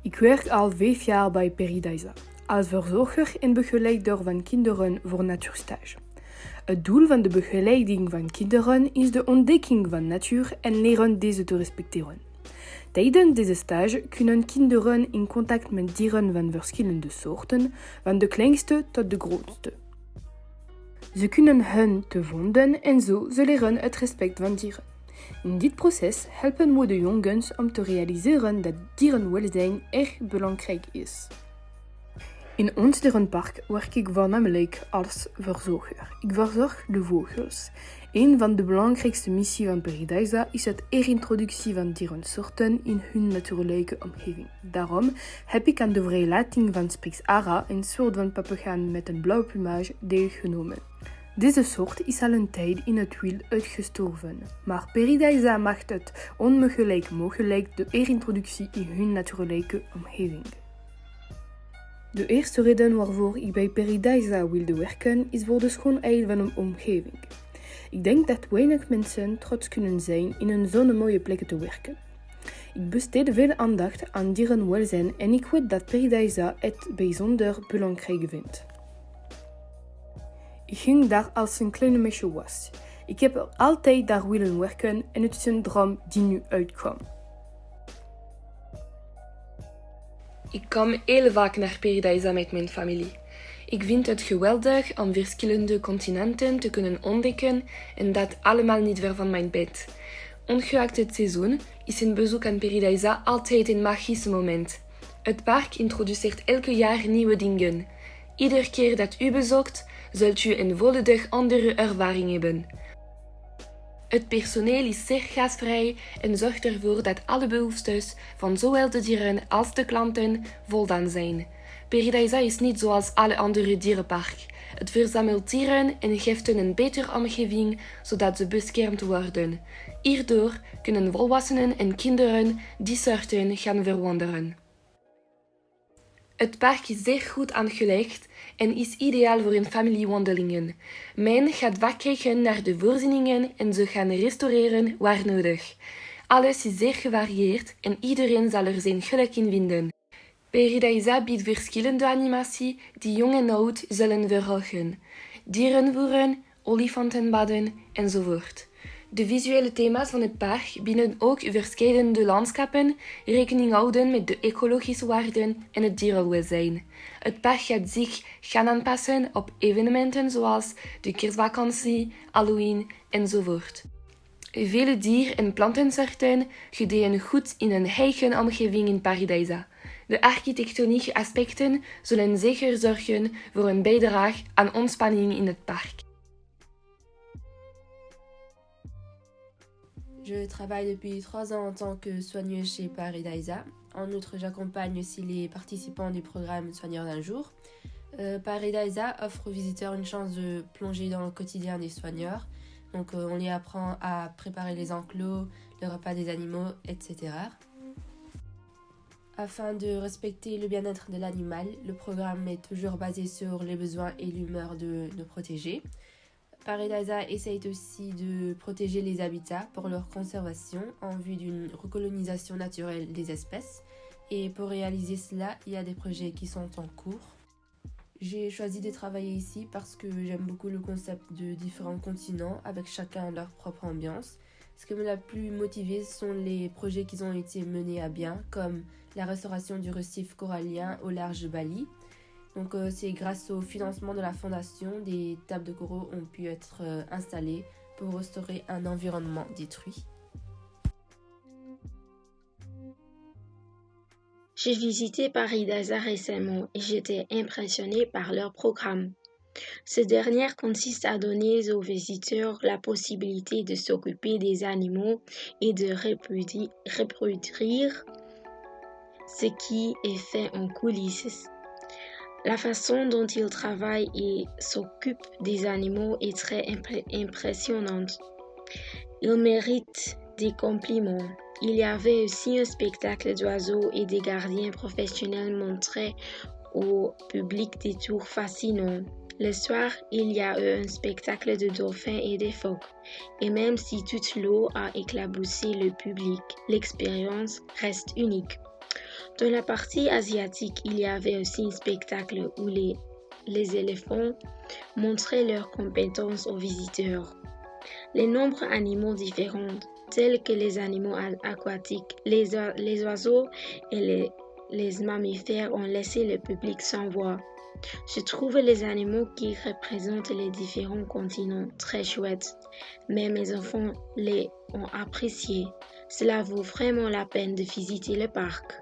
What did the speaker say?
Ik werk al 5 jaar bij Paradisa, als verzorger en begeleider van kinderen voor natuurstage. Het doel van de begeleiding van kinderen is de ontdekking van natuur en leren deze te respecteren. Tijdens deze stage kunnen kinderen in contact met dieren van verschillende soorten, van de kleinste tot de grootste. Ze kunnen hen te vinden en zo ze leren het respect van dieren. In dit proces helpen we de jongens om te realiseren dat dierenwelzijn erg belangrijk is. In ons dierenpark werk ik voornamelijk als verzorger. Ik verzorg de vogels. Een van de belangrijkste missies van Paradisa is het herintroductie van dierensoorten in hun natuurlijke omgeving. Daarom heb ik aan de vrijlating van Sprix ara, een soort van papegaan met een blauw plumage, deelgenomen. Deze soort is al een tijd in het wild uitgestorven, maar Paradisa maakt het onmogelijk mogelijk de herintroductie in hun natuurlijke omgeving. De eerste reden waarvoor ik bij Paradisa wilde werken is voor de schoonheid van een omgeving. Ik denk dat weinig mensen trots kunnen zijn in een zo'n mooie plek te werken. Ik besteed veel aandacht aan dierenwelzijn en ik weet dat Paradisa het bijzonder belangrijk vindt. Ik ging daar als een kleine meisje was. Ik heb er altijd daar willen werken en het is een droom die nu uitkwam. Ik kom heel vaak naar Paradisa met mijn familie. Ik vind het geweldig om verschillende continenten te kunnen ontdekken en dat allemaal niet ver van mijn bed. Ongeacht het seizoen is een bezoek aan Paradisa altijd een magisch moment. Het park introduceert elke jaar nieuwe dingen. Iedere keer dat u bezoekt, zult u een volledig andere ervaring hebben. Het personeel is zeer gastvrij en zorgt ervoor dat alle behoeftes van zowel de dieren als de klanten voldaan zijn. Paradisa is niet zoals alle andere dierenparken. Het verzamelt dieren en geeft hen een betere omgeving zodat ze beschermd worden. Hierdoor kunnen volwassenen en kinderen die soorten gaan verwonderen. Het park is zeer goed aangelegd en is ideaal voor familiewandelingen. Men gaat vaak kijken naar de voorzieningen en ze gaan restaureren waar nodig. Alles is zeer gevarieerd en iedereen zal er zijn geluk in vinden. Paradisa biedt verschillende animatie die jong en oud zullen verheugen. Dieren voeren, olifantenbaden enzovoort. De visuele thema's van het park bieden ook verschillende landschappen, rekening houden met de ecologische waarden en het dierenwelzijn. Het park gaat zich gaan aanpassen op evenementen zoals de kerstvakantie, Halloween enzovoort. Vele dier- en plantensoorten gedijen goed in een eigen omgeving in Paradisa. De architectonische aspecten zullen zeker zorgen voor een bijdrage aan ontspanning in het park. Je travaille depuis 3 ans en tant que soigneuse chez Paradisa. En outre, j'accompagne aussi les participants du programme Soigneur d'un jour. Paradisa offre aux visiteurs une chance de plonger dans le quotidien des soigneurs. Donc, on les apprend à préparer les enclos, le repas des animaux, etc. Afin de respecter le bien-être de l'animal, le programme est toujours basé sur les besoins et l'humeur de nos protégés. Paradisa essaye aussi de protéger les habitats pour leur conservation en vue d'une recolonisation naturelle des espèces. Et pour réaliser cela, il y a des projets qui sont en cours. J'ai choisi de travailler ici parce que j'aime beaucoup le concept de différents continents avec chacun leur propre ambiance. Ce qui m'a plus motivé sont les projets qui ont été menés à bien, comme la restauration du récif corallien au large de Bali. Donc c'est grâce au financement de la fondation, des tables de coraux ont pu être installées pour restaurer un environnement détruit. J'ai visité Paradisa récemment et j'étais impressionnée par leur programme. Ce dernier consiste à donner aux visiteurs la possibilité de s'occuper des animaux et de reproduire ce qui est fait en coulisses. La façon dont ils travaillent et s'occupent des animaux est très impressionnante. Ils méritent des compliments. Il y avait aussi un spectacle d'oiseaux et des gardiens professionnels montrés au public des tours fascinants. Le soir, il y a eu un spectacle de dauphins et de phoques. Et même si toute l'eau a éclaboussé le public, l'expérience reste unique. Dans la partie asiatique, il y avait aussi un spectacle où les éléphants montraient leurs compétences aux visiteurs. Les nombreux animaux différents, tels que les animaux aquatiques, les oiseaux et les mammifères, ont laissé le public sans voix. Je trouve les animaux qui représentent les différents continents très chouettes, mais mes enfants les ont appréciés. Cela vaut vraiment la peine de visiter le parc.